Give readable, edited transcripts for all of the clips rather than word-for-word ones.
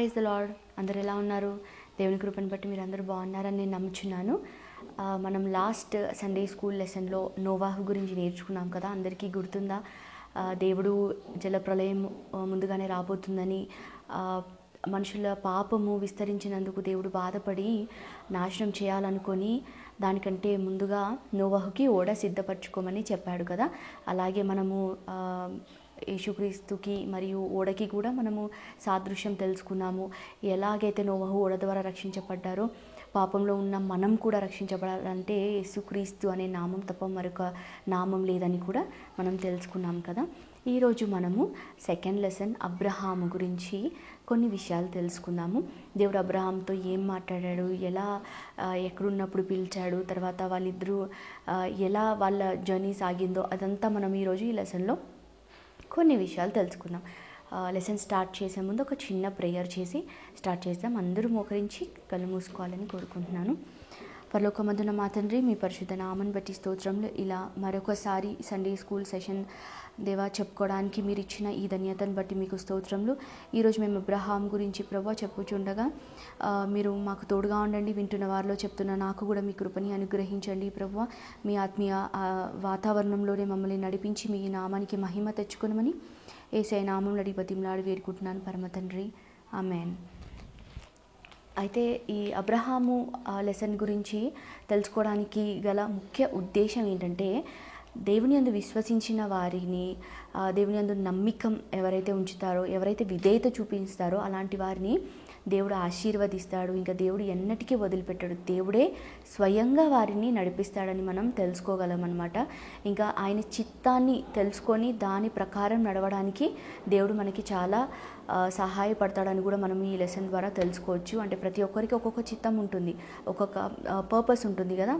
Praise the lord. అందరు ఎలా ఉన్నారు? దేవుని కృపను బట్టి మీరు అందరూ బాగున్నారని నేను నమ్ముచున్నాను. మనం లాస్ట్ సండే స్కూల్ లెసన్లో నోవాహు గురించి నేర్చుకున్నాం కదా. అందరికీ గుర్తుందా? దేవుడు జలప్రలయం ముందుగానే రాబోతుందని, మనుషుల పాపము విస్తరించినందుకు దేవుడు బాధపడి నాశనం చేయాలనుకొని దానికంటే ముందుగా నోవాహుకి ఓడ సిద్ధపరచుకోమని చెప్పాడు కదా. అలాగే మనము యేసుక్రీస్తుకి మరియు ఓడకి కూడా మనము సాదృశ్యం తెలుసుకున్నాము. ఎలాగైతే నోవాహు ఓడ ద్వారా రక్షించబడ్డారో పాపంలో ఉన్న మనం కూడా రక్షించబడాలంటే యేసుక్రీస్తు అనే నామం తప్ప మరొక నామం లేదని కూడా మనం తెలుసుకున్నాం కదా. ఈరోజు మనము సెకండ్ లెసన్ అబ్రహాము గురించి కొన్ని విషయాలు తెలుసుకుందాము. దేవుడు అబ్రహాంతో ఏం మాట్లాడాడు, ఎలా ఎక్కడున్నప్పుడు పిలిచాడు, తర్వాత వాళ్ళిద్దరూ ఎలా వాళ్ళ జర్నీ సాగిందో అదంతా మనం ఈరోజు ఈ లెసన్లో కొన్ని విషయాలు తెలుసుకుందాం. లెసన్ స్టార్ట్ చేసే ముందు ఒక చిన్న ప్రేయర్ చేసి స్టార్ట్ చేద్దాం. అందరూ మోకరించి కళ్ళు మూసుకోవాలని కోరుకుంటున్నాను. పరలోకమందున్న మా తండ్రి, మీ పరిశుద్ధ నామని బట్టి స్తోత్రంలో ఇలా మరొకసారి సండే స్కూల్ సెషన్ దేవా చెప్పుకోవడానికి మీరు ఇచ్చిన ఈ ధన్యతను బట్టి మీకు స్తోత్రంలో. ఈరోజు మేము అబ్రహాం గురించి ప్రభువా చెప్పుచుండగా మీరు మాకు తోడుగా ఉండండి. వింటున్న వారిలో చెప్తున్న నాకు కూడా మీ కృపని అనుగ్రహించండి ప్రభువా. మీ ఆత్మీయ వాతావరణంలోనే మమ్మల్ని నడిపించి మీ నామానికి మహిమ తెచ్చుకొనమని యేసయ్య నామములో అడిగి బతిమలాడి వేడుకుంటున్నాను పరమ తండ్రి, ఆమేన్. అయితే ఈ అబ్రహాము లెసన్ గురించి తెలుసుకోవడానికి గల ముఖ్య ఉద్దేశం ఏంటంటే, దేవుని యందు విశ్వసించిన వారిని, దేవుని యందు నమ్మకం ఎవరైతే ఉంచుతారో, ఎవరైతే విధేయత చూపిస్తారో అలాంటి వారిని దేవుడు ఆశీర్వదిస్తాడు. ఇంకా దేవుడు ఎన్నటికీ వదిలిపెట్టాడు. దేవుడే స్వయంగా వారిని నడిపిస్తాడని మనం తెలుసుకోగలం అన్నమాట. ఇంకా ఆయన చిత్తాన్ని తెలుసుకొని దాని ప్రకారం నడవడానికి దేవుడు మనకి చాలా సహాయపడతాడని కూడా మనం ఈ లెసన్ ద్వారా తెలుసుకోవచ్చు. అంటే ప్రతి ఒక్కరికి ఒక్కొక్క చిత్తం ఉంటుంది, ఒక్కొక్క పర్పస్ ఉంటుంది కదా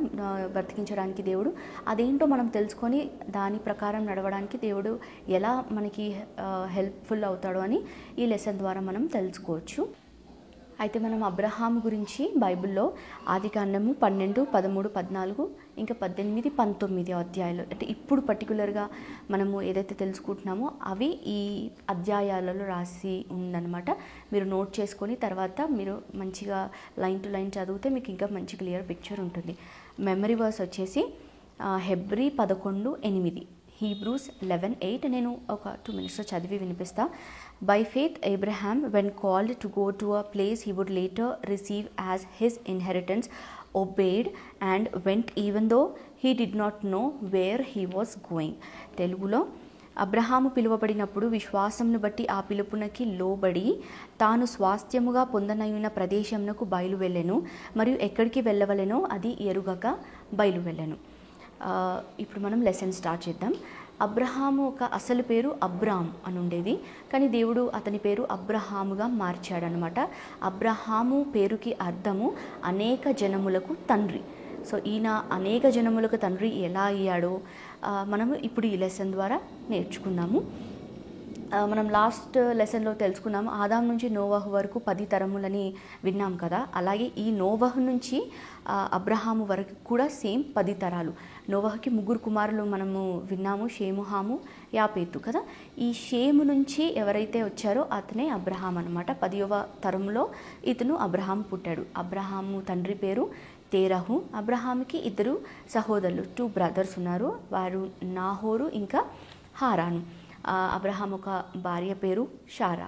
బ్రతికించడానికి దేవుడు. అదేంటో మనం తెలుసుకొని దాని ప్రకారం నడవడానికి దేవుడు ఎలా మనకి హెల్ప్ఫుల్ అవుతాడో అని ఈ లెసన్ ద్వారా మనం తెలుసుకోవచ్చు. అయితే మనం అబ్రహాము గురించి బైబిల్లో ఆదికాండము 12, 13, 14 ఇంకా 18, 19 అధ్యాయాలు, అంటే ఇప్పుడు పర్టికులర్గా మనము ఏదైతే తెలుసుకుంటున్నామో అవి ఈ అధ్యాయాలలో రాసి ఉందన్నమాట. మీరు నోట్ చేసుకొని తర్వాత మీరు మంచిగా లైన్ టు లైన్ చదివితే మీకు ఇంకా మంచి క్లియర్ పిక్చర్ ఉంటుంది. మెమరీ వర్స్ వచ్చేసి హెబ్రీ 11:8, హీబ్రూస్ 11:8. నేను ఒక 2 minutes చదివి వినిపిస్తా. By faith Abraham, when called to go to a place he would later receive as his inheritance, obeyed and went even though he did not know where he was going. తెలుగులో, అబ్రహాము పిలువబడినప్పుడు విశ్వాసమును బట్టి ఆ పిలుపునకి లోబడి తాను స్వాస్థ్యముగా పొందనైన ప్రదేశమునకు బయలు వెళ్ళెను, మరియు ఎక్కడికి వెళ్ళవలెనో అది ఎరుగక బయలు వెళ్ళెను. ఇప్పుడు మనం లెసన్ స్టార్ట్ చేద్దాం. అబ్రహాము ఒక అసలు పేరు అబ్రామ్ అని ఉండేది, కానీ దేవుడు అతని పేరు అబ్రహాముగా మార్చాడనమాట. అబ్రహాము పేరుకి అర్థము అనేక జనములకు తండ్రి. సో ఈయన అనేక జనములకు తండ్రి ఎలా అయ్యాడో మనము ఇప్పుడు ఈ లెసన్ ద్వారా నేర్చుకుందాము. మనం లాస్ట్ లెసన్లో తెలుసుకున్నాము, ఆదాం నుంచి నోవాహు వరకు 10 తరములని విన్నాం కదా. అలాగే ఈ నోవాహు నుంచి అబ్రహాము వరకు కూడా సేమ్ 10 తరాలు. నోవాహుకి 3 కుమారులు మనము విన్నాము, షేము, హాము, యాపేతు కదా. ఈ షేము నుంచి ఎవరైతే వచ్చారో అతనే అబ్రహాం అనమాట. 10వ తరంలో ఇతను అబ్రహాం పుట్టాడు. అబ్రహాము తండ్రి పేరు తేరహు. అబ్రహాంకి 2 సహోదరులు, 2 brothers ఉన్నారు. వారు నాహోరు ఇంకా హారాను. అబ్రహాం ఒక భార్య పేరు షారా.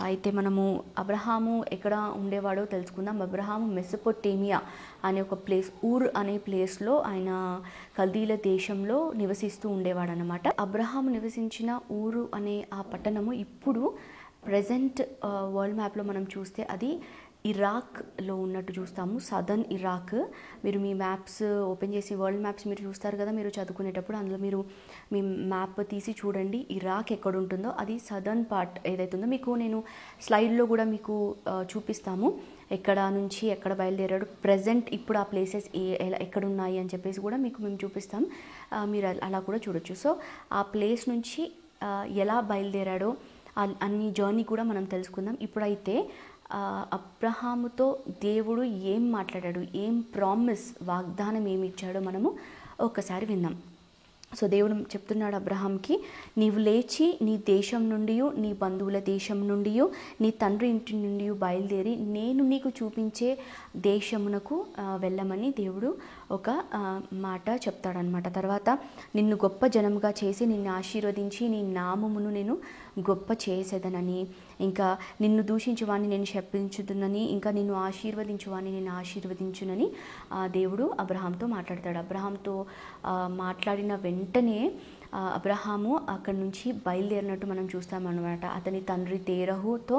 అయితే మనము అబ్రహాము ఎక్కడ ఉండేవాడో తెలుసుకుందాం. అబ్రహాము మెసొపొటేమియా అనే ఒక ప్లేస్, ఊర్ అనే ప్లేస్లో ఆయన కల్దీల దేశంలో నివసిస్తూ ఉండేవాడు అనమాట. అబ్రహాము నివసించిన ఊరు అనే ఆ పట్టణము ఇప్పుడు ప్రజెంట్ వరల్డ్ మ్యాప్లో మనం చూస్తే అది ఇరాక్లో ఉన్నట్టు చూస్తాము, సదర్న్ ఇరాక్. మీరు మీ మ్యాప్స్ ఓపెన్ చేసి వరల్డ్ మ్యాప్స్ మీరు చూస్తారు కదా మీరు చదువుకునేటప్పుడు, అందులో మీరు మీ మ్యాప్ తీసి చూడండి ఇరాక్ ఎక్కడ ఉంటుందో. అది సదర్న్ పార్ట్ ఏదైతే ఉందో మీకు నేను స్లైడ్లో కూడా మీకు చూపిస్తాము, ఎక్కడ నుంచి ఎక్కడ బయలుదేరాడు, ప్రజెంట్ ఇప్పుడు ఆ ప్లేసెస్ ఎక్కడున్నాయి అని చెప్పేసి కూడా మీకు మేము చూపిస్తాం. మీరు అలా కూడా చూడొచ్చు. సో ఆ ప్లేస్ నుంచి ఎలా బయలుదేరాడో అన్ని జర్నీ కూడా మనం తెలుసుకుందాం. ఇప్పుడైతే అబ్రహాముతో దేవుడు ఏం మాట్లాడాడు, ఏం ప్రామిస్, వాగ్దానం ఏమి ఇచ్చాడో మనము ఒక్కసారి విందాం. సో దేవుడు చెప్తున్నాడు అబ్రహాంకి, నీవు లేచి నీ దేశం నుండి, నీ బంధువుల దేశం నుండి, నీ తండ్రి ఇంటి నుండి బయలుదేరి నేను నీకు చూపించే దేశమునకు వెళ్ళమని దేవుడు ఒక మాట చెప్తాడనమాట. తర్వాత నిన్ను గొప్ప జనముగా చేసి నిన్ను ఆశీర్వదించి నీ నామమును నేను గొప్ప చేసేదనని, ఇంకా నిన్ను దూషించువాన్ని నేను శపించుదునని, ఇంకా నిన్ను ఆశీర్వదించువాన్ని నేను ఆశీర్వదించునని దేవుడు అబ్రహాంతో మాట్లాడతాడు. అబ్రహాంతో మాట్లాడిన వెంటనే అబ్రహాము అక్కడి నుంచి బయలుదేరినట్టు మనం చూస్తామన్నమాట. అతని తండ్రి తేరహుతో,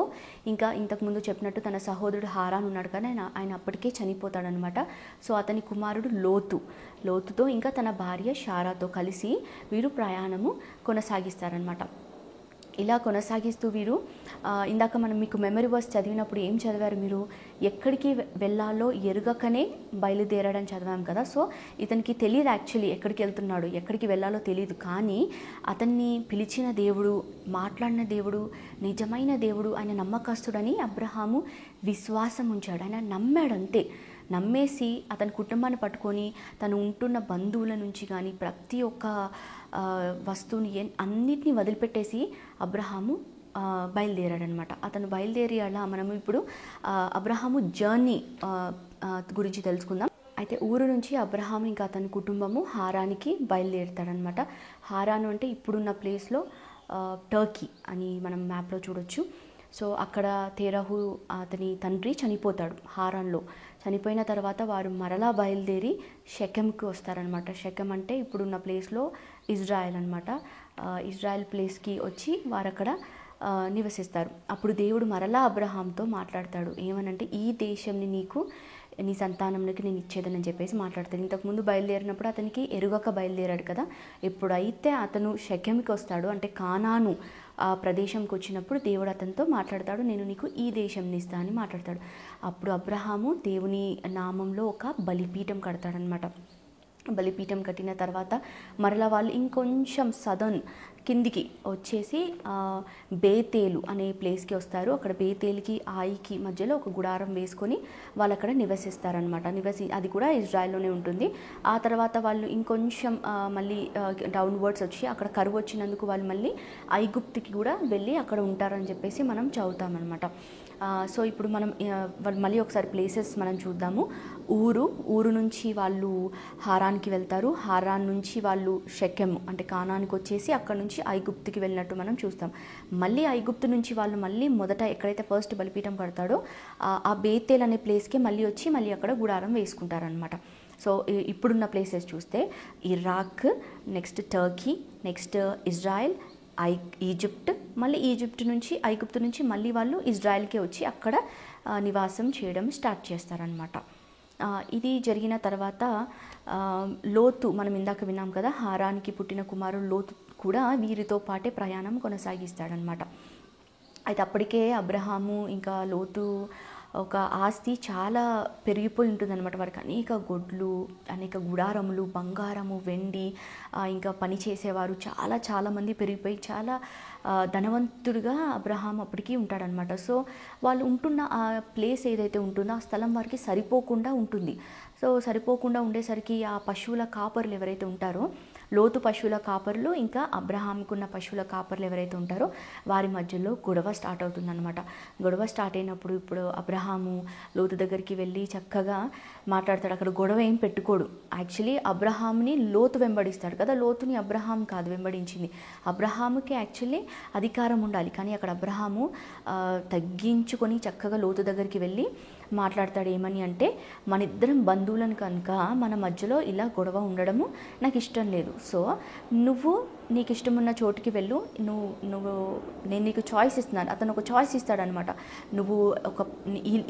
ఇంకా ఇంతకుముందు చెప్పినట్టు తన సహోదరుడు హారాన్ ఉన్నాడు కానీ ఆయన అప్పటికే చనిపోతాడనమాట. సో అతని కుమారుడు లోతుతో ఇంకా తన భార్య షారాతో కలిసి వీరు ప్రయాణము కొనసాగిస్తారనమాట. ఇలా కొనసాగిస్తూ వీరు ఇందాక మనం మీకు మెమరీ వర్స్ చదివినప్పుడు ఏం చదివారు మీరు? ఎక్కడికి వెళ్ళాలో ఎరుగకనే బయలుదేరడం చదివాం కదా. సో ఇతనికి తెలియదు యాక్చువల్లీ ఎక్కడికి వెళ్తున్నాడు, ఎక్కడికి వెళ్ళాలో తెలియదు. కానీ అతన్ని పిలిచిన దేవుడు, మాట్లాడిన దేవుడు నిజమైన దేవుడు, ఆయన నమ్మకస్తుడని అబ్రహాము విశ్వాసం ఉంచాడు. ఆయన నమ్మాడు అంతే. నమ్మేసి అతని కుటుంబాన్ని పట్టుకొని తను ఉంటున్న బంధువుల నుంచి కానీ ప్రతి ఒక్క వస్తువుని అన్నిటినీ వదిలిపెట్టేసి అబ్రహాము బయలుదేరాడనమాట. అతను బయలుదేరి అలా మనము ఇప్పుడు అబ్రహాము జర్నీ గురించి తెలుసుకుందాం. అయితే ఊరు నుంచి అబ్రహాము ఇంకా అతని కుటుంబము హారానికి బయలుదేరుతాడనమాట. హారాను అంటే ఇప్పుడున్న ప్లేస్లో టర్కీ అని మనం మ్యాప్లో చూడొచ్చు. సో అక్కడ తేరహు అతని తండ్రి చనిపోతాడు హారాన్లో. చనిపోయిన తర్వాత వారు మరలా బయలుదేరి షెకెంకి వస్తారనమాట. షెకెం అంటే ఇప్పుడున్న ప్లేస్లో ఇజ్రాయెల్ అనమాట. ఇజ్రాయెల్ ప్లేస్కి వచ్చి వారు అక్కడ నివసిస్తారు. అప్పుడు దేవుడు మరలా అబ్రహాంతో మాట్లాడతాడు. ఏమనంటే, ఈ దేశంని నీకు నీ సంతానంలోకి నేను ఇచ్చేదని చెప్పేసి మాట్లాడతాడు. ఇంతకుముందు బయలుదేరినప్పుడు అతనికి ఎరుగక బయలుదేరాడు కదా. ఎప్పుడైతే అతను షెకెంకి వస్తాడో అంటే కానాను ఆ ప్రదేశంకి వచ్చినప్పుడు దేవుడు అతనితో మాట్లాడతాడు. నేను నీకు ఈ దేశంని ఇస్తా అని మాట్లాడతాడు. అప్పుడు అబ్రహాము దేవుని నామంలో ఒక బలిపీఠం కడతాడనమాట. బలిపీఠం కట్టిన తర్వాత మరలా వాళ్ళు ఇంకొంచెం సదర్న్ కిందికి వచ్చేసి బేతేలు అనే ప్లేస్కి వస్తారు. అక్కడ బేతేలుకి ఆయికి మధ్యలో ఒక గుడారం వేసుకొని వాళ్ళు అక్కడ నివసిస్తారనమాట. అది కూడా ఇజ్రాయెల్లోనే ఉంటుంది. ఆ తర్వాత వాళ్ళు ఇంకొంచెం మళ్ళీ డౌన్వర్డ్స్ వచ్చి అక్కడ కరువు వచ్చినందుకు వాళ్ళు మళ్ళీ ఐగుప్తుకి కూడా వెళ్ళి అక్కడ ఉంటారని చెప్పేసి మనం చదువుతామన్నమాట. సో ఇప్పుడు మనం మళ్ళీ ఒకసారి ప్లేసెస్ మనం చూద్దాము. ఊరు నుంచి వాళ్ళు హారాన్కి వెళ్తారు. హారాన్ నుంచి వాళ్ళు షెకెం అంటే కానానికి వచ్చేసి అక్కడ నుంచి ఐగుప్తుకి వెళ్ళినట్టు మనం చూస్తాం. మళ్ళీ ఐగుప్తు నుంచి వాళ్ళు మళ్ళీ మొదట ఎక్కడైతే ఫస్ట్ బలిపీఠం కడతాడో ఆ బేతేల్ అనే ప్లేస్కి మళ్ళీ వచ్చి మళ్ళీ అక్కడ గుడారం వేసుకుంటారనమాట. సో ఇప్పుడున్న ప్లేసెస్ చూస్తే Iraq, next Turkey, next Israel, Egypt, మళ్ళీ ఈజిప్ట్ నుంచి ఐగుప్తు నుంచి మళ్ళీ వాళ్ళు ఇజ్రాయెల్కి వచ్చి అక్కడ నివాసం చేయడం స్టార్ట్ చేస్తారనమాట. ఇది జరిగిన తర్వాత లోతు మనం ఇందాక విన్నాం కదా, హారానికి పుట్టిన కుమారుడు లోతు కూడా వీరితో పాటే ప్రయాణం కొనసాగిస్తాడనమాట. అయితే అప్పటికే అబ్రహాము ఇంకా లోతు ఒక ఆస్తి చాలా పెరిగిపోయి ఉంటుందన్నమాట. వారికి అనేక గొడ్లు, అనేక గుడారములు, బంగారము, వెండి, ఇంకా పని చేసేవారు చాలామంది పెరిగిపోయి చాలా ధనవంతుడిగా అబ్రహాం అప్పటికీ ఉంటాడనమాట. సో వాళ్ళు ఉంటున్న ఆ ప్లేస్ ఏదైతే ఉంటుందో ఆ స్థలం వారికి సరిపోకుండా ఉంటుంది. సో సరిపోకుండా ఉండేసరికి ఆ పశువుల కాపరులు ఎవరైతే ఉంటారో, లోతు పశువుల కాపరులు ఇంకా అబ్రహాంకున్న పశువుల కాపరులు ఎవరైతే ఉంటారో వారి మధ్యలో గొడవ స్టార్ట్ అవుతుందన్నమాట. గొడవ స్టార్ట్ అయినప్పుడు ఇప్పుడు అబ్రహాము లోతు దగ్గరికి వెళ్ళి చక్కగా మాట్లాడతాడు. అక్కడ గొడవ ఏం పెట్టుకోడు. యాక్చువల్లీ అబ్రహాంని లోతు వెంబడిస్తాడు కదా, లోతుని అబ్రహాం కాదు వెంబడించింది. అబ్రహాముకి యాక్చువల్లీ అధికారం ఉండాలి, కానీ అక్కడ అబ్రహాము తగ్గించుకొని చక్కగా లోతు దగ్గరికి వెళ్ళి మాట్లాడతాడు. ఏమని అంటే, మన ఇద్దరం బంధువులను కనుక మన మధ్యలో ఇలా గొడవ ఉండడము నాకు ఇష్టం లేదు. సో నువ్వు నీకు ఇష్టం ఉన్న చోటుకి వెళ్ళు, నేను నీకు చాయిస్ ఇస్తున్నాను. అతను ఒక చాయిస్ ఇస్తాడనమాట. నువ్వు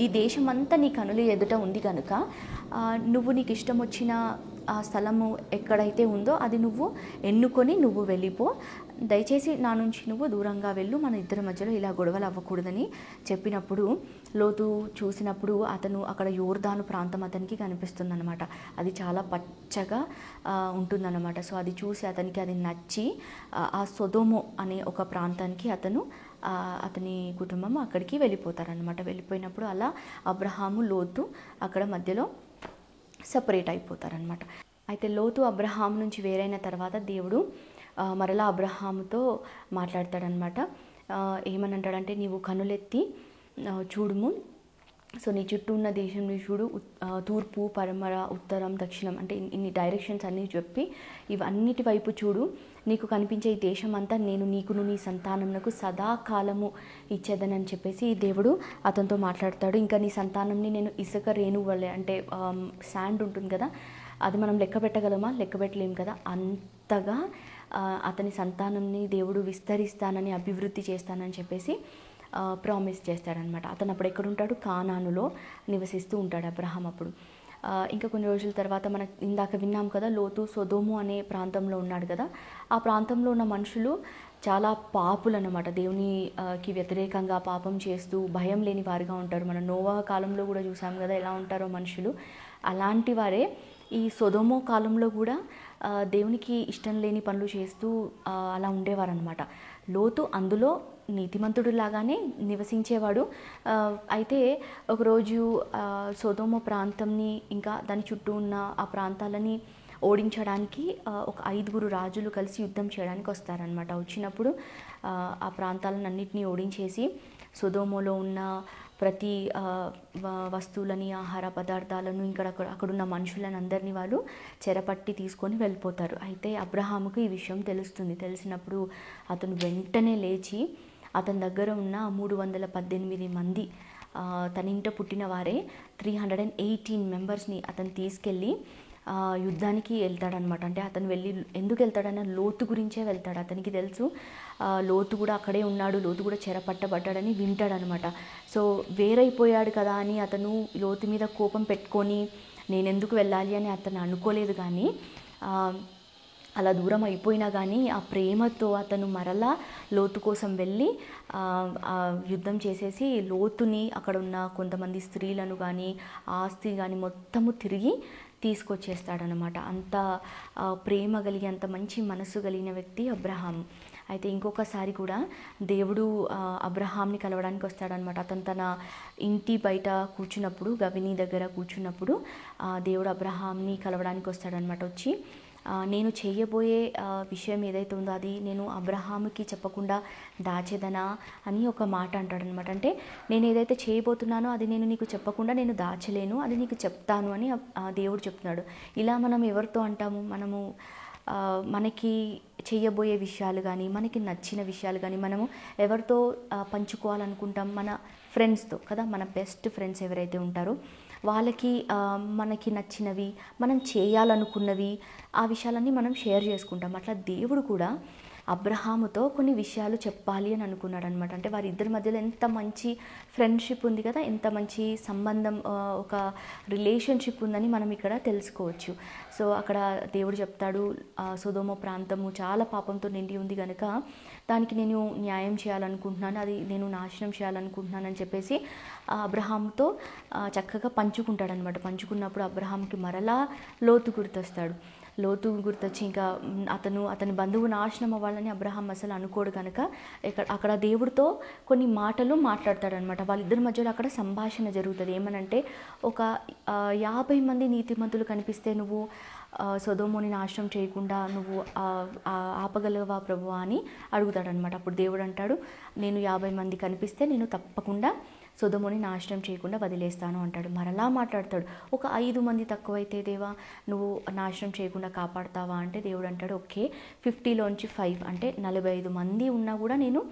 ఈ దేశం అంతా నీ కనుల ఎదుట ఉంది కనుక నువ్వు నీకు ఇష్టం వచ్చిన ఆ స్థలము ఎక్కడైతే ఉందో అది నువ్వు ఎన్నుకొని నువ్వు వెళ్ళిపో, దయచేసి నా నుంచి నువ్వు దూరంగా వెళ్ళు, మన ఇద్దరి మధ్యలో ఇలా గొడవలు అవ్వకూడదని చెప్పినప్పుడు లోతు చూసినప్పుడు అతను అక్కడ యోర్దాను ప్రాంతం అతనికి కనిపిస్తుందన్నమాట. అది చాలా పచ్చగా ఉంటుందన్నమాట. సో అది చూసి అతనికి అది నచ్చి ఆ సొదొము అనే ఒక ప్రాంతానికి అతని కుటుంబం అక్కడికి వెళ్ళిపోతారనమాట. వెళ్ళిపోయినప్పుడు అలా అబ్రహాము లోతు అక్కడ మధ్యలో సపరేట్ అయిపోతారనమాట. అయితే లోతు అబ్రహాం నుంచి వేరైన తర్వాత దేవుడు మరలా అబ్రహాముతో మాట్లాడతాడనమాట. ఏమని అంటాడంటే, నీవు కనులెత్తి చూడుము, సో నీ చుట్టూ ఉన్న దేశంని చూడు, తూర్పు, పడమర, ఉత్తరం, దక్షిణం అంటే ఇన్ని డైరెక్షన్స్ అన్నీ చెప్పి ఇవన్నిటి వైపు చూడు, నీకు కనిపించే ఈ దేశం అంతా నేను నీకును నీ సంతానంకు సదాకాలము ఇచ్చేదనని చెప్పేసి దేవుడు అతనితో మాట్లాడతాడు. ఇంకా నీ సంతానంని నేను ఇసుక రేణువు వలె, అంటే శాండ్ ఉంటుంది కదా, అది మనం లెక్క పెట్టగలమా? లెక్క పెట్టలేము కదా. అంతగా అతని సంతానంని దేవుడు విస్తరిస్తానని, అభివృద్ధి చేస్తానని చెప్పేసి ప్రామిస్ చేస్తాడనమాట. అతను అప్పుడు ఎక్కడుంటాడు? కానానులో నివసిస్తూ ఉంటాడు అబ్రహాం అప్పుడు. ఇంకా కొన్ని రోజుల తర్వాత మనం ఇందాక విన్నాం కదా, లోతు సొదోము అనే ప్రాంతంలో ఉన్నాడు కదా. ఆ ప్రాంతంలో ఉన్న మనుషులు చాలా పాపులు అన్నమాట. దేవునికి వ్యతిరేకంగా పాపం చేస్తూ భయం లేని వారుగా ఉంటారు. మనం నోవా కాలంలో కూడా చూసాం కదా ఎలా ఉంటారో మనుషులు. అలాంటి వారే ఈ సొదొమ కాలంలో కూడా దేవునికి ఇష్టం లేని పనులు చేస్తూ అలా ఉండేవారనమాట. లోతు అందులో నీతిమంతుడు లాగానే నివసించేవాడు. అయితే ఒకరోజు సొదొమ ప్రాంతంని ఇంకా దాని చుట్టూ ఉన్న ఆ ప్రాంతాలని ఓడించడానికి ఒక 5 రాజులు కలిసి యుద్ధం చేయడానికి వస్తారనమాట. వచ్చినప్పుడు ఆ ప్రాంతాలన్నింటినీ ఓడించేసి సొదొమలో ఉన్న ప్రతి వస్తువులని, ఆహార పదార్థాలను, ఇంకా అక్కడున్న మనుషులను అందరినీ వాళ్ళు చెరపట్టి తీసుకొని వెళ్ళిపోతారు. అయితే అబ్రహాముకు ఈ విషయం తెలుస్తుంది. తెలిసినప్పుడు అతను వెంటనే లేచి అతని దగ్గర ఉన్న 318 మంది తన ఇంట పుట్టిన వారే 318 మెంబర్స్ని అతను తీసుకెళ్ళి యుద్ధానికి వెళ్తాడనమాట. అంటే అతను వెళ్ళి ఎందుకు వెళ్తాడన్న లోతు గురించే వెళ్తాడు. అతనికి తెలుసు లోతు కూడా అక్కడే ఉన్నాడు, లోతు కూడా చెరపట్టబడ్డాడని వింటాడనమాట. సో వేరైపోయాడు కదా అని అతను లోతు మీద కోపం పెట్టుకొని నేను ఎందుకు వెళ్ళాలి అని అతను అనుకోలేదు. కానీ అలా దూరం అయిపోయినా కానీ ఆ ప్రేమతో అతను మరలా లోతు కోసం వెళ్ళి యుద్ధం చేసేసి లోతుని, అక్కడ ఉన్న కొంతమంది స్త్రీలను కానీ ఆస్తి కానీ మొత్తము తిరిగి తీసుకొచ్చేస్తాడనమాట. అంత ప్రేమ కలిగి, అంత మంచి మనసు కలిగిన వ్యక్తి అబ్రహాం. అయితే ఇంకొకసారి కూడా దేవుడు అబ్రహాంని కలవడానికి వస్తాడనమాట. అతను తన ఇంటి బయట కూర్చున్నప్పుడు, గవిని దగ్గర కూర్చున్నప్పుడు దేవుడు అబ్రహాంని కలవడానికి వస్తాడనమాట. వచ్చి నేను చేయబోయే విషయం ఏదైతే ఉందో అది నేను అబ్రహాముకి చెప్పకుండా దాచేదనా అని ఒక మాట అంటాడనమాట. అంటే నేను ఏదైతే చేయబోతున్నానో అది నేను నీకు చెప్పకుండా నేను దాచలేను, అది నీకు చెప్తాను అని దేవుడు చెప్తున్నాడు. ఇలా మనం ఎవరితో అంటాము? మనము మనకి చేయబోయే విషయాలు కానీ, మనకి నచ్చిన విషయాలు కానీ మనము ఎవరితో పంచుకోవాలనుకుంటాం? మన ఫ్రెండ్స్తో కదా. మన బెస్ట్ ఫ్రెండ్స్ ఎవరైతే ఉంటారో వాళ్ళకి మనకి నచ్చినవి, మనం చేయాలనుకున్నవి, ఆ విషయాలన్నీ మనం షేర్ చేసుకుంటాం. అట్లా దేవుడు కూడా అబ్రహాముతో కొన్ని విషయాలు చెప్పాలి అని అనుకున్నాడు అనమాట. అంటే వారిద్దరి మధ్యలో ఎంత మంచి ఫ్రెండ్షిప్ ఉంది కదా, ఎంత మంచి సంబంధం, ఒక రిలేషన్షిప్ ఉందని మనం ఇక్కడ తెలుసుకోవచ్చు. సో అక్కడ దేవుడు చెప్తాడు, సొదొమ ప్రాంతము చాలా పాపంతో నిండి ఉంది కనుక దానికి నేను న్యాయం చేయాలనుకుంటున్నాను, అది నేను నాశనం చేయాలనుకుంటున్నాను అని చెప్పేసి అబ్రహాంతో చక్కగా పంచుకుంటాడనమాట. పంచుకున్నప్పుడు అబ్రహాంకి మరలా లోతు గుర్తొస్తాడు. లోతు గుర్తొచ్చి ఇంకా అతని బంధువు నాశనం అవ్వాలని అబ్రహాం అసలు అనుకోడు కనుక అక్కడ దేవుడితో కొన్ని మాటలు మాట్లాడతాడనమాట. వాళ్ళిద్దరి మధ్యలో అక్కడ సంభాషణ జరుగుతుంది. ఏమనంటే, ఒక 50 మంది నీతిమంతులు కనిపిస్తే నువ్వు సొదొమని నాశనం చేయకుండా నువ్వు ఆపగలవా ప్రభువా అని అడుగుతాడనమాట. అప్పుడు దేవుడు అంటాడు, నేను 50 మంది కనిపిస్తే నేను తప్పకుండా సొదొమని నాశనం చేయకుండా వదిలేస్తాను అంటాడు. మరలా మాట్లాడతాడు, ఒక 5 మంది తక్కువైతే దేవా నువ్వు నాశనం చేయకుండా కాపాడుతావా అంటే దేవుడు అంటాడు, ఓకే 50లోంచి 5 అంటే 45 మంది ఉన్నా కూడా నేను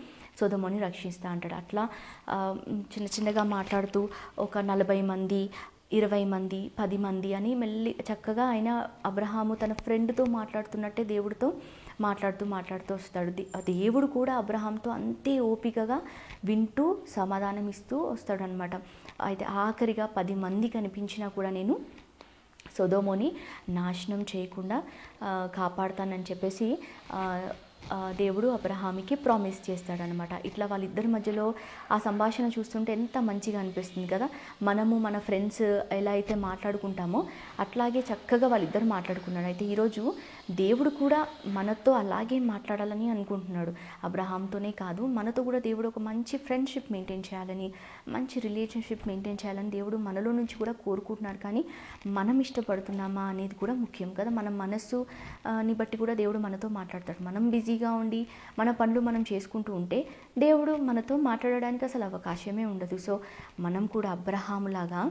సొదొమని రక్షిస్తా అంటాడు. అట్లా చిన్న చిన్నగా మాట్లాడుతూ ఒక 40 మంది, 20 మంది, 10 మంది అని మెల్లి చక్కగా ఆయన అబ్రహాము తన ఫ్రెండ్తో మాట్లాడుతున్నట్టే దేవుడితో మాట్లాడుతూ వస్తాడు. దేవుడు కూడా అబ్రహాంతో అంతే ఓపికగా వింటూ సమాధానం ఇస్తూ వస్తాడు అనమాట. అయితే ఆఖరిగా 10 మంది కనిపించినా కూడా నేను సొదొమని నాశనం చేయకుండా కాపాడుతానని చెప్పేసి దేవుడు అబ్రహాముకి ప్రామిస్ చేస్తాడనమాట. ఇట్లా వాళ్ళిద్దరి మధ్యలో ఆ సంభాషణ చూస్తుంటే ఎంత మంచిగా అనిపిస్తుంది కదా. మనము మన ఫ్రెండ్స్ ఎలా అయితే మాట్లాడుకుంటామో అట్లాగే చక్కగా వాళ్ళిద్దరు మాట్లాడుకున్నారు. అయితే ఈరోజు దేవుడు కూడా మనతో అలాగే మాట్లాడాలని అనుకుంటున్నాడు. అబ్రహాంతోనే కాదు, మనతో కూడా దేవుడు ఒక మంచి ఫ్రెండ్షిప్ మెయింటైన్ చేయాలని, మంచి రిలేషన్షిప్ మెయింటైన్ చేయాలని దేవుడు మనలో నుంచి కూడా కోరుకుంటున్నారు. కానీ మనం ఇష్టపడుతున్నామా అనేది కూడా ముఖ్యం కదా. మన మనస్సుని బట్టి కూడా దేవుడు మనతో మాట్లాడతాడు. మనం బిజీగా ఉండి మన పనులు మనం చేసుకుంటూ ఉంటే దేవుడు మనతో మాట్లాడడానికి అసలు అవకాశమే ఉండదు. సో మనం కూడా అబ్రహాములాగా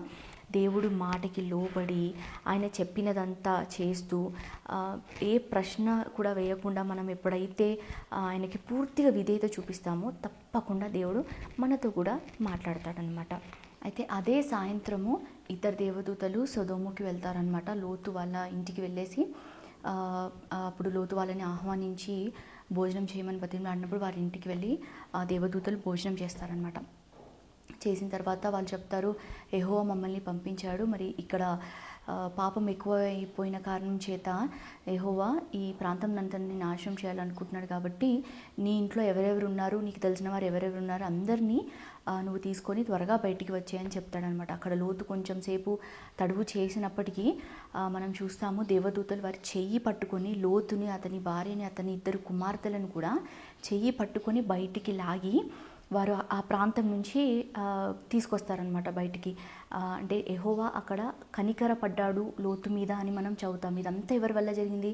దేవుడు మాటకి లోబడి ఆయన చెప్పినదంతా చేస్తూ ఏ ప్రశ్న కూడా వేయకుండా మనం ఎప్పుడైతే ఆయనకి పూర్తిగా విధేయత చూపిస్తామో తప్పకుండా దేవుడు మనతో కూడా మాట్లాడతాడనమాట. అయితే అదే సాయంత్రము ఇద్దరు దేవదూతలు సొదొముకి వెళ్తారనమాట. లోతు వాళ్ళ ఇంటికి వెళ్ళేసి అప్పుడు లోతు వాళ్ళని ఆహ్వానించి భోజనం చేయమని బతిమలాడినప్పుడు వారి ఇంటికి వెళ్ళి దేవదూతలు భోజనం చేస్తారనమాట. చేసిన తర్వాత వాళ్ళు చెప్తారు, యెహోవా మమ్మల్ని పంపించాడు, మరి ఇక్కడ పాపం ఎక్కువ అయిపోయిన కారణం చేత యెహోవా ఈ ప్రాంతం అంతని నాశనం చేయాలనుకుంటున్నాడు. కాబట్టి నీ ఇంట్లో ఎవరెవరు ఉన్నారు, నీకు తెలిసిన వారు ఎవరెవరు ఉన్నారు, అందరినీ నువ్వు తీసుకొని త్వరగా బయటికి వచ్చాయని చెప్తాడనమాట. అక్కడ లోతు కొంచెం సేపు తడువు చేసినప్పటికీ మనం చూస్తాము దేవదూతలు వారి చెయ్యి పట్టుకొని లోతుని, అతని భార్యని, అతని ఇద్దరు కుమార్తెలను కూడా చెయ్యి పట్టుకొని బయటికి లాగి వారు ఆ ప్రాంతం నుంచి తీసుకొస్తారనమాట బయటికి. అంటే యెహోవా అక్కడ కనికరపడ్డాడు లోతు మీద అని మనం చదువుతాం. ఇదంతా ఎవరి వల్ల జరిగింది?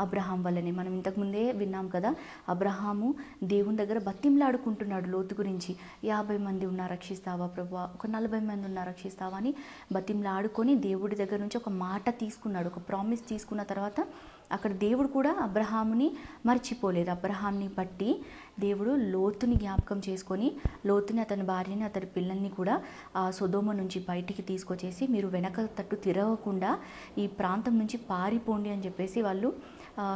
అబ్రహాం వల్లనే. మనం ఇంతకుముందే విన్నాం కదా, అబ్రహాము దేవుని దగ్గర బతిమలాడుకుంటున్నాడు లోతు గురించి. 50 మంది ఉన్నా రక్షిస్తావా ప్రభువా, ఒక 40 మంది ఉన్నా రక్షిస్తావా అని బతిమలాడుకొని దేవుడి దగ్గర నుంచి ఒక మాట తీసుకున్నాడు, ఒక ప్రామిస్ తీసుకున్న తర్వాత అక్కడ దేవుడు కూడా అబ్రహాముని మర్చిపోలేదు. అబ్రహాంని బట్టి దేవుడు లోతుని జ్ఞాపకం చేసుకొని లోతుని, అతని భార్యని, అతని పిల్లల్ని కూడా సొదొమ నుంచి బయటికి తీసుకొచ్చేసి మీరు వెనక తట్టు తిరగకుండా ఈ ప్రాంతం నుంచి పారిపోండి అని చెప్పేసి వాళ్ళు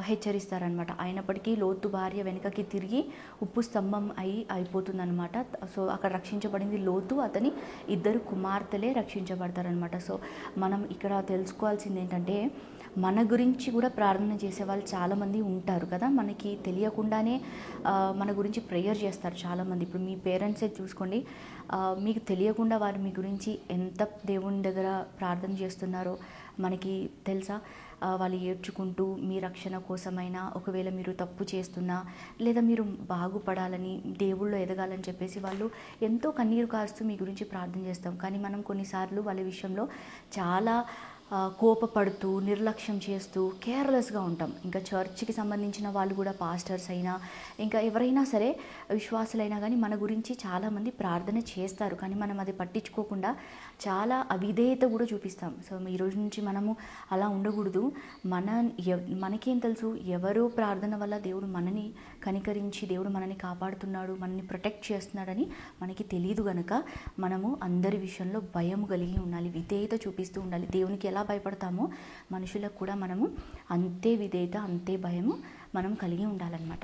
హెచ్చరిస్తారనమాట. అయినప్పటికీ లోతు భార్య వెనకకి తిరిగి ఉప్పు స్తంభం అయిపోతుందన్నమాట. సో అక్కడ రక్షించబడింది లోతు, అతని ఇద్దరు కుమార్తెలే రక్షించబడతారనమాట. సో మనం ఇక్కడ తెలుసుకోవాల్సింది ఏంటంటే, మన గురించి కూడా ప్రార్థన చేసే వాళ్ళు చాలామంది ఉంటారు కదా. మనకి తెలియకుండానే మన గురించి ప్రేయర్ చేస్తారు చాలామంది. ఇప్పుడు మీ పేరెంట్సే చూసుకోండి, మీకు తెలియకుండా వారు మీ గురించి ఎంత దేవుని దగ్గర ప్రార్థన చేస్తున్నారో మనకి తెలుసా. వాళ్ళు ఏడ్చుకుంటూ మీ రక్షణ కోసమైనా, ఒకవేళ మీరు తప్పు చేస్తున్నా, లేదా మీరు బాగుపడాలని, దేవుళ్ళో ఎదగాలని చెప్పేసి వాళ్ళు ఎంతో కన్నీరు కారుస్తూ మీ గురించి ప్రార్థన చేస్తాం. కానీ మనం కొన్నిసార్లు వాళ్ళ విషయంలో చాలా కోపపడుతూ, నిర్లక్ష్యం చేస్తూ, కేర్లెస్గా ఉంటాం. ఇంకా చర్చ్కి సంబంధించిన వాళ్ళు కూడా, పాస్టర్స్ అయినా ఇంకా ఎవరైనా సరే విశ్వాసులైనా కానీ మన గురించి చాలామంది ప్రార్థన చేస్తారు. కానీ మనం అది పట్టించుకోకుండా చాలా అవిధేయత కూడా చూపిస్తాం. సో ఈ రోజు నుంచి మనము అలా ఉండకూడదు. మనకేం తెలుసు, ఎవరో ప్రార్థన వల్ల దేవుడు మనని కనికరించి దేవుడు మనని కాపాడుతున్నాడు, మనని ప్రొటెక్ట్ చేస్తున్నాడని మనకి తెలియదు కనుక మనము అందరి విషయంలో భయం కలిగి ఉండాలి, విధేయత చూపిస్తూ ఉండాలి. దేవునికి ఎలా భయపడతామో మనుషులకు కూడా మనము అంతే విధేయత, అంతే భయము మనం కలిగి ఉండాలన్నమాట.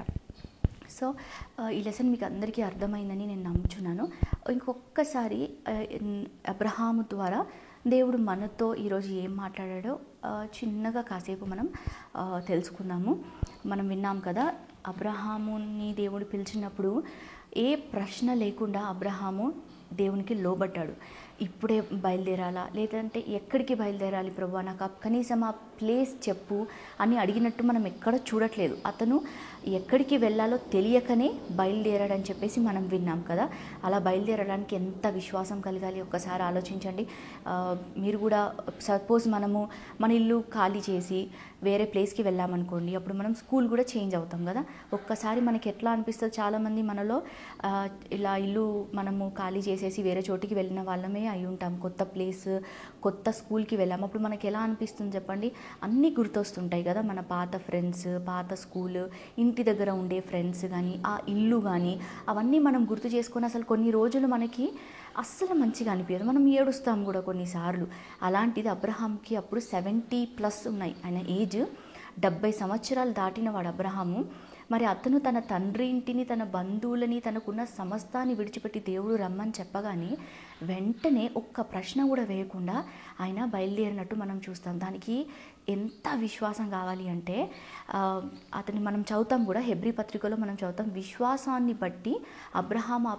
సో ఈ లెసన్ మీకు అందరికీ అర్థమైందని నేను నమ్ముచున్నాను. ఇంకొకసారి అబ్రహాము ద్వారా దేవుడు మనతో ఈరోజు ఏం మాట్లాడాడో చిన్నగా కాసేపు మనం తెలుసుకుందాము. మనం విన్నాం కదా, అబ్రహాముని దేవుడు పిలిచినప్పుడు ఏ ప్రశ్న లేకుండా అబ్రహాము దేవునికి లోబడ్డాడు. ఇప్పుడే బయలుదేరాలా, లేదంటే ఎక్కడికి బయలుదేరాలి ప్రభువా, నాకు కనీసం ఆ ప్లేస్ చెప్పు అని అడిగినట్టు మనం ఎక్కడ చూడట్లేదు. అతను ఎక్కడికి వెళ్ళాలో తెలియకనే బయలుదేరాడని చెప్పేసి మనం విన్నాం కదా. అలా బయలుదేరడానికి ఎంత విశ్వాసం కలగాలి ఒక్కసారి ఆలోచించండి. మీరు కూడా సపోజ్ మనము మన ఇల్లు ఖాళీ చేసి వేరే ప్లేస్కి వెళ్ళామనుకోండి, అప్పుడు మనం స్కూల్ కూడా చేంజ్ అవుతాం కదా. ఒక్కసారి మనకి ఎట్లా అనిపిస్తుంది, చాలామంది మనలో ఇలా ఇల్లు మనము ఖాళీ చేసేసి వేరే చోటికి వెళ్ళిన వాళ్ళమే అయి ఉంటాం. కొత్త ప్లేస్, కొత్త స్కూల్కి వెళ్ళాము. అప్పుడు మనకి ఎలా అనిపిస్తుంది చెప్పండి, అన్నీ గుర్తొస్తుంటాయి కదా. మన పాత ఫ్రెండ్స్, పాత స్కూల్, ఇంటి దగ్గర ఉండే ఫ్రెండ్స్ కానీ, ఆ ఇల్లు కానీ, అవన్నీ మనం గుర్తు చేసుకొని అసలు కొన్ని రోజులు మనకి అస్సలు మంచిగా అనిపించదు, మనం ఏడుస్తాం కూడా కొన్నిసార్లు. అలాంటిది అబ్రహాంకి అప్పుడు 70+ ఉన్నాయి, ఆయన ఏజ్ 70 సంవత్సరాలు దాటిన వాడు అబ్రహాము. మరి అతను తన తండ్రి ఇంటిని, తన బంధువులని, తనకున్న సమస్తాన్ని విడిచిపెట్టి దేవుడు రమ్మని చెప్పగానే వెంటనే ఒక్క ప్రశ్న కూడా వేయకుండా ఆయన బయలుదేరినట్టు మనం చూస్తాం. దానికి ఎంత విశ్వాసం కావాలి అంటే అతన్ని మనం చదువుతాం కూడా, హెబ్రీ పత్రికలో మనం చదువుతాం, విశ్వాసాన్ని బట్టి అబ్రహాం ఆ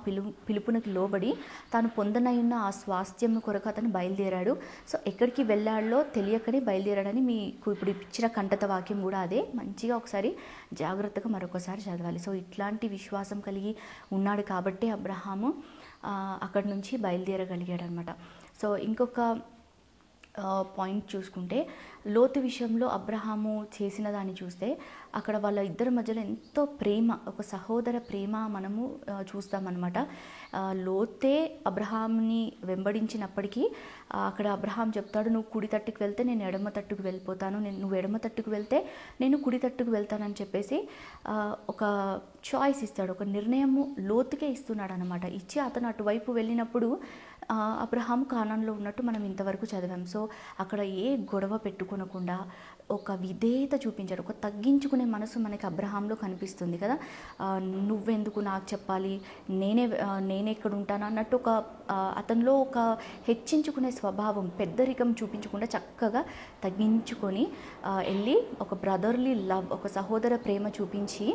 పిలుపునకి లోబడి తాను పొందనయున్న ఆ స్వాస్థ్యం కొరకు అతను బయలుదేరాడు. సో ఎక్కడికి వెళ్ళాడో తెలియకనే బయలుదేరాడని మీకు ఇప్పుడు ఇచ్చిన కంటత వాక్యం కూడా అదే. మంచిగా ఒకసారి జాగ్రత్తగా మరొకసారి చదవాలి. సో ఇట్లాంటి విశ్వాసం కలిగి ఉన్నాడు కాబట్టి అబ్రహాము అక్కడి నుంచి బయలుదేరగలిగాడు అనమాట. సో ఇంకొక పాయింట్ చూసుకుంటే లోతు విషయంలో అబ్రహాము చేసిన దాన్ని చూస్తే అక్కడ వాళ్ళ ఇద్దరి మధ్యలో ఎంతో ప్రేమ, ఒక సహోదర ప్రేమ మనము చూస్తామన్నమాట. లోతే అబ్రహాంని వెంబడించినప్పటికీ అక్కడ అబ్రహాం చెప్తాడు, నువ్వు కుడి తట్టుకు వెళ్తే నేను ఎడమ తట్టుకు వెళ్ళిపోతాను, నువ్వు ఎడమ తట్టుకు వెళ్తే నేను కుడి తట్టుకు వెళ్తానని చెప్పేసి ఒక చాయిస్ ఇస్తాడు, ఒక నిర్ణయము లోతుకే ఇస్తున్నాడు అనమాట. ఇచ్చి అతను అటువైపు వెళ్ళినప్పుడు అబ్రహాం కానాన్లో ఉన్నట్టు మనం ఇంతవరకు చదివాం. సో అక్కడ ఏ గొడవ పెట్టుకోనకుండా ఒక విధేయత చూపించాడు, ఒక తగ్గించుకునే మనసు మనకి అబ్రహాంలో కనిపిస్తుంది కదా. నువ్వెందుకు నాకు చెప్పాలి, నేనే ఇక్కడ ఉంటాను అన్నట్టు ఒక అతనిలో ఒక హెచ్చించుకునే స్వభావం, పెద్దరికం చూపించకుండా చక్కగా తగ్గించుకొని వెళ్ళి ఒక బ్రదర్లీ లవ్, ఒక సహోదర ప్రేమ చూపించి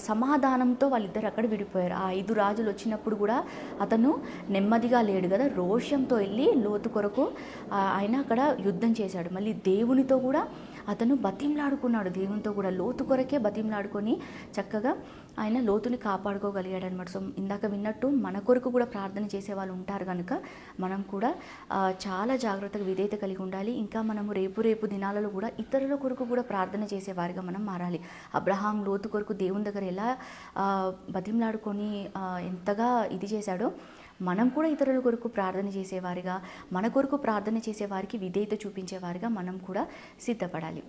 సమాధానంతో వాళ్ళిద్దరు అక్కడ విడిపోయారు. ఆ 5 రాజులు వచ్చినప్పుడు కూడా అతను నెమ్మదిగా లేడు కదా, రోషంతో వెళ్ళి లోతు కొరకు ఆయన అక్కడ యుద్ధం చేశాడు. మళ్ళీ దేవునితో కూడా అతను బతిమలాడుకున్నాడు, దేవునితో కూడా లోతు కొరకే బతిమలాడుకొని చక్కగా ఆయన లోతుని కాపాడుకోగలిగాడు అనమాట. సో ఇందాక విన్నట్టు మన కొరకు కూడా ప్రార్థన చేసే వాళ్ళు ఉంటారు కనుక మనం కూడా చాలా జాగ్రత్తగా విధేయత కలిగి ఉండాలి. ఇంకా మనము రేపు దినాలలో కూడా ఇతరుల కొరకు కూడా ప్రార్థన చేసేవారిగా మనం మారాలి. అబ్రహాం లోతు కొరకు దేవుని దగ్గర ఎలా బతిమలాడుకొని ఎంతగా ఇది చేశాడో మనం కూడా ఇతరుల కొరకు ప్రార్థన చేసేవారిగా, మన కొరకు ప్రార్థన చేసేవారికి విధేయత చూపించేవారిగా మనం కూడా సిద్ధపడాలి.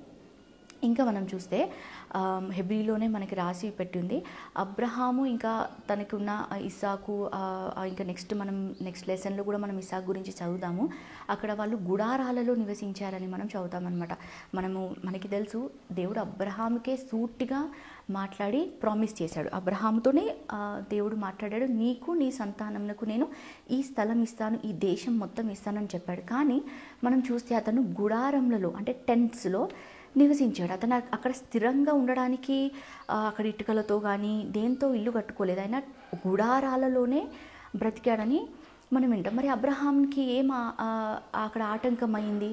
ఇంకా మనం చూస్తే హెబ్రీలోనే మనకి రాసి పెట్టింది అబ్రహాము ఇంకా తనకున్న ఇస్సాకు. ఇంకా నెక్స్ట్ లెసన్లో కూడా మనం ఇస్సాకు గురించి చదువుదాము. అక్కడ వాళ్ళు గుడారాలలో నివసించారని మనం చదువుతామన్నమాట. మనకి తెలుసు దేవుడు అబ్రహాముకే సూటిగా మాట్లాడి ప్రామిస్ చేశాడు. అబ్రహాముతోనే దేవుడు మాట్లాడాడు, నీకు నీ సంతానంకు నేను ఈ స్థలం ఇస్తాను, ఈ దేశం మొత్తం ఇస్తానని చెప్పాడు. కానీ మనం చూస్తే అతను గుడారంలలో అంటే టెంట్స్లో నివసించాడు. అతను అక్కడ స్థిరంగా ఉండడానికి అక్కడ ఇటుకలతో కానీ దేంతో ఇల్లు కట్టుకోలేదు, ఆయన గుడారాలలోనే బ్రతికాడని మనం వింటాం. మరి అబ్రహాంకి అక్కడ ఆటంకం అయింది?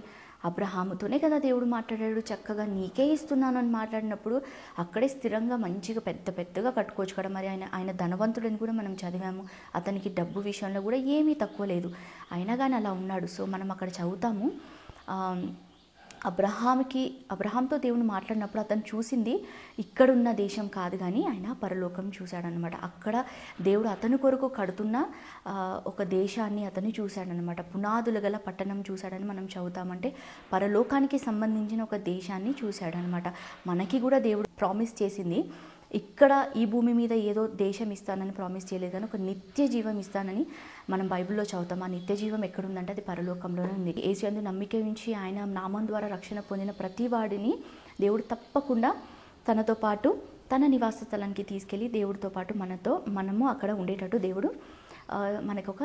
అబ్రహాముతోనే కదా దేవుడు మాట్లాడాడు, చక్కగా నీకే ఇస్తున్నాను అని మాట్లాడినప్పుడు అక్కడే స్థిరంగా మంచిగా పెద్దగా కట్టుకోవచ్చు కదా. మరి ఆయన ధనవంతుడని కూడా మనం చదివాము, అతనికి డబ్బు విషయంలో కూడా ఏమీ తక్కువ లేదు, అయినా కానీ అలా ఉన్నాడు. సో మనం అక్కడ చదువుతాము అబ్రహాంతో దేవుని మాట్లాడినప్పుడు అతను చూసింది ఇక్కడున్న దేశం కాదు కానీ ఆయన పరలోకం చూశాడనమాట. అక్కడ దేవుడు అతని కొరకు కడుతున్న ఒక దేశాన్ని అతను చూశాడనమాట. పునాదులు గల పట్టణం చూశాడని మనం చదువుతామంటే పరలోకానికి సంబంధించిన ఒక దేశాన్ని చూశాడనమాట. మనకి కూడా దేవుడు ప్రామిస్ చేసింది, ఇక్కడ ఈ భూమి మీద ఏదో దేశం ఇస్తానని ప్రామిస్ చేయలేదు కానీ ఒక నిత్య జీవం ఇస్తానని మనం బైబిల్లో చదువుతాం. ఆ నిత్య జీవం ఎక్కడుందంటే అది పరలోకంలోనే ఉంది. యేసు యందు నమ్మిక ఉంచి ఆయన నామం ద్వారా రక్షణ పొందిన ప్రతి వాడిని దేవుడు తప్పకుండా తనతో పాటు తన నివాస స్థలానికి తీసుకెళ్ళి దేవుడితో పాటు మనము అక్కడ ఉండేటట్టు దేవుడు మనకు ఒక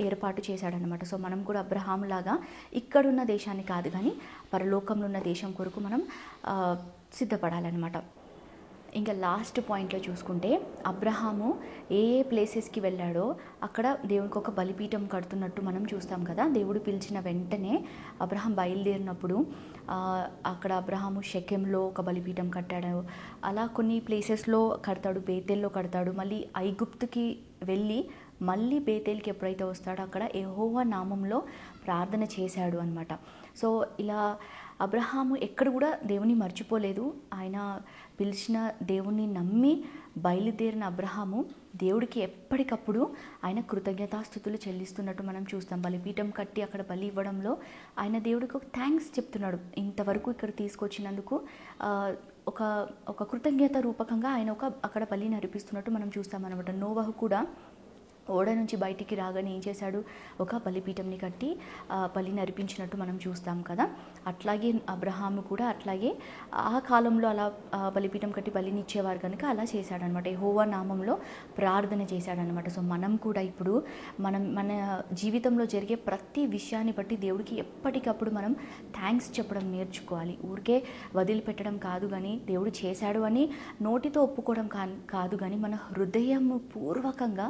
ఏర్పాటు చేశాడనమాట. సో మనం కూడా అబ్రహాం లాగా ఇక్కడున్న దేశాన్ని కాదు కానీ పరలోకంలో ఉన్న దేశం కొరకు మనం సిద్ధపడాలన్నమాట. ఇంకా లాస్ట్ పాయింట్లో చూసుకుంటే అబ్రహాము ఏ ప్లేసెస్కి వెళ్ళాడో అక్కడ దేవునికి ఒక బలిపీఠం కడుతున్నట్టు మనం చూస్తాం కదా. దేవుడు పిలిచిన వెంటనే అబ్రహాం బయలుదేరినప్పుడు అక్కడ అబ్రహాము షెకెంలో ఒక బలిపీఠం కట్టాడు, అలా కొన్ని ప్లేసెస్లో కడతాడు, బేతేల్లో కడతాడు, మళ్ళీ ఐగుప్తుకి వెళ్ళి మళ్ళీ బేతేల్కి ఎప్పుడైతే వస్తాడో అక్కడ యెహోవా నామంలో ప్రార్థన చేశాడు అనమాట. సో ఇలా అబ్రహాము ఎక్కడ కూడా దేవుని మర్చిపోలేదు. ఆయన పిలిచిన దేవుణ్ణి నమ్మి బయలుదేరిన అబ్రహాము దేవుడికి ఎప్పటికప్పుడు ఆయన కృతజ్ఞతాస్తుతులు చెల్లిస్తున్నట్టు మనం చూస్తాం. బలిపీఠం కట్టి అక్కడ బలి ఇవ్వడంలో ఆయన దేవుడికి ఒక థ్యాంక్స్ చెప్తున్నాడు, ఇంతవరకు ఇక్కడ తీసుకొచ్చినందుకు ఒక కృతజ్ఞత రూపకంగా ఆయన అక్కడ బలిని అర్పిస్తున్నట్టు మనం చూస్తాం అనమాట. నోవహు కూడా ఓడ నుంచి బయటికి రాగానే ఏం చేశాడు, ఒక బలిపీఠంని కట్టి బలిని అర్పించినట్టు మనం చూస్తాం కదా. అట్లాగే అబ్రహాము కూడా అట్లాగే ఆ కాలంలో అలా బలిపీఠం కట్టి బలిని ఇచ్చేవారు కనుక అలా చేశాడనమాట. యెహోవా నామంలో ప్రార్థన చేశాడనమాట. సో మనం కూడా ఇప్పుడు మన జీవితంలో జరిగే ప్రతి విషయాన్ని బట్టి దేవుడికి ఎప్పటికప్పుడు మనం థ్యాంక్స్ చెప్పడం నేర్చుకోవాలి. ఊరికే వదిలిపెట్టడం కాదు, కానీ దేవుడు చేశాడు అని నోటితో ఒప్పుకోవడం కాదు, కానీ మన హృదయము పూర్వకంగా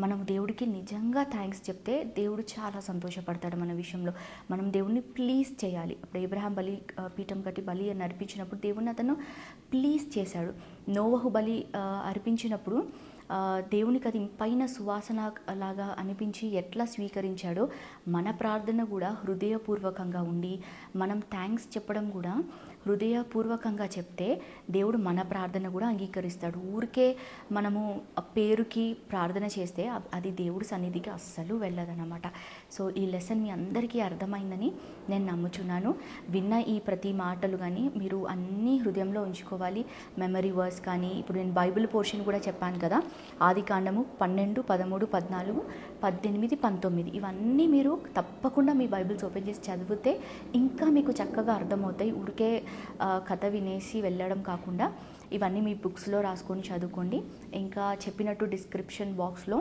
మనం దేవుడికి నిజంగా థ్యాంక్స్ చెప్తే దేవుడు చాలా సంతోషపడతాడు మన విషయంలో. మనం దేవుడిని ప్లీజ్ చేయాలి. అప్పుడు అబ్రహాం పీఠం కట్టి బలి అని అర్పించినప్పుడు దేవుడిని అతను ప్లీజ్ చేశాడు. నోవహు బలి అర్పించినప్పుడు దేవునికి అది పైన సువాసన లాగా అనిపించి ఎట్లా స్వీకరించాడో మన ప్రార్థన కూడా హృదయపూర్వకంగా ఉండి మనం థ్యాంక్స్ చెప్పడం కూడా హృదయపూర్వకంగా చెప్తే దేవుడు మన ప్రార్థన కూడా అంగీకరిస్తాడు. ఊరికే మనము పేరుకి ప్రార్థన చేస్తే అది దేవుడి సన్నిధికి అస్సలు వెళ్ళదన్నమాట. సో ఈ లెసన్ మీ అందరికీ అర్థమైందని నేను నమ్ముచున్నాను. విన్న ఈ ప్రతి మాటలు కానీ మీరు అన్నీ హృదయంలో ఉంచుకోవాలి. మెమరీ వర్స్ కానీ, ఇప్పుడు నేను బైబిల్ పోర్షన్ కూడా చెప్పాను కదా, ఆదికాండము 12, 13, 14, 18, 19 ఇవన్నీ మీరు తప్పకుండా మీ బైబిల్స్ ఓపెన్ చేసి చదివితే ఇంకా మీకు చక్కగా అర్థమవుతాయి. ఊరికే కథ వినేసి వెళ్ళడం కాకుండా ఇవన్నీ మీ బుక్స్లో రాసుకొని చదువుకోండి. ఇంకా చెప్పినట్టు డిస్క్రిప్షన్ బాక్స్లో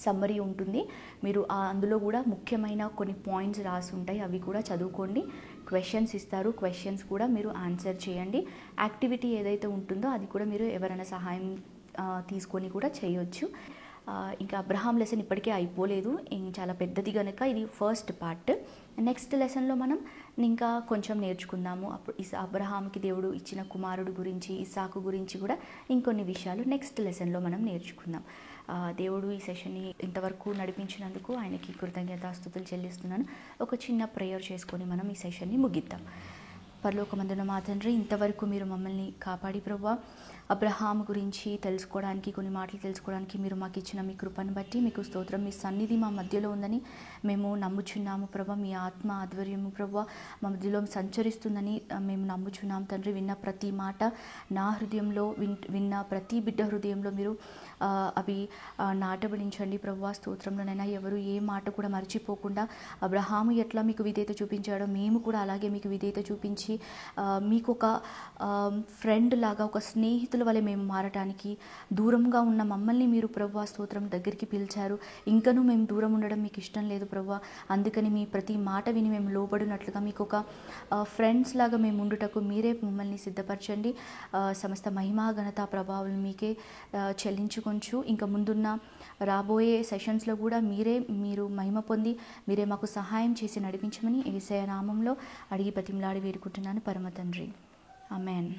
సమ్మరీ ఉంటుంది, మీరు అందులో కూడా ముఖ్యమైన కొన్ని పాయింట్స్ రాసి ఉంటాయి, అవి కూడా చదువుకోండి. క్వశ్చన్స్ ఇస్తారు, క్వశ్చన్స్ కూడా మీరు ఆన్సర్ చేయండి. యాక్టివిటీ ఏదైతే ఉంటుందో అది కూడా మీరు ఎవరైనా సహాయం తీసుకొని కూడా చేయొచ్చు. ఇంకా అబ్రహాం లెసన్ ఇప్పటికే అయిపోలేదు, చాలా పెద్దది కనుక ఇది ఫస్ట్ పార్ట్. నెక్స్ట్ లెసన్లో మనం ఇంకా కొంచెం నేర్చుకుందాము. అప్పుడు అబ్రహాంకి దేవుడు ఇచ్చిన కుమారుడు గురించి, ఇస్సాకు గురించి కూడా ఇంకొన్ని విషయాలు నెక్స్ట్ లెసన్లో మనం నేర్చుకుందాం. దేవుడు ఈ సెషన్ని ఇంతవరకు నడిపించినందుకు ఆయనకి కృతజ్ఞతాస్తుతులు చెల్లిస్తున్నాను. ఒక చిన్న ప్రేయర్ చేసుకొని మనం ఈ సెషన్ని ముగిద్దాం. పరలోకమందున మా తండ్రి, ఇంతవరకు మీరు మమ్మల్ని కాపాడి ప్రభువా, అబ్రహాం గురించి తెలుసుకోవడానికి, కొన్ని మాటలు తెలుసుకోవడానికి మీరు మాకు ఇచ్చిన మీ కృపను బట్టి మీకు స్తోత్రం. మీ సన్నిధి మా మధ్యలో ఉందని మేము నమ్ముచున్నాము ప్రభా. మీ ఆత్మ ఆధ్వర్యము ప్రభా మా మధ్యలో సంచరిస్తుందని మేము నమ్ముచున్నాం తండ్రి. విన్న ప్రతి మాట నా హృదయంలో, విన్న ప్రతి బిడ్డ హృదయంలో మీరు అవి నాటబడించండి ప్రభువా. స్తోత్రంలోనైనా ఎవరు ఏ మాట కూడా మర్చిపోకుండా అబ్రహాము ఎట్లా మీకు విధేయత చూపించాడో మేము కూడా అలాగే మీకు విధేయత చూపించి మీకు ఒక ఫ్రెండ్ లాగా, ఒక స్నేహితుల వలె మేము మారటానికి, దూరంగా ఉన్న మమ్మల్ని మీరు ప్రభువా స్తోత్రం దగ్గరికి పిలిచారు. ఇంకనూ మేము దూరం ఉండడం మీకు ఇష్టం లేదు ప్రభువా. అందుకని మీ ప్రతి మాట విని మేము లోబడినట్లుగా మీకు ఒక ఫ్రెండ్స్ లాగా మేము ఉండుటకు మీరే మమ్మల్ని సిద్ధపరచండి. సమస్త మహిమా ఘనత ప్రభావం మీకే చెల్లించుకొంచు. ఇంకా ముందున్న రాబోయే సెషన్స్లో కూడా మీరు మహిమ పొంది మీరే మాకు సహాయం చేసి నడిపించమని యేసయ్య నామంలో అడిగి బతిమలాడి వేడుకుంటున్నాను పరమ తండ్రి. ఆమేన్.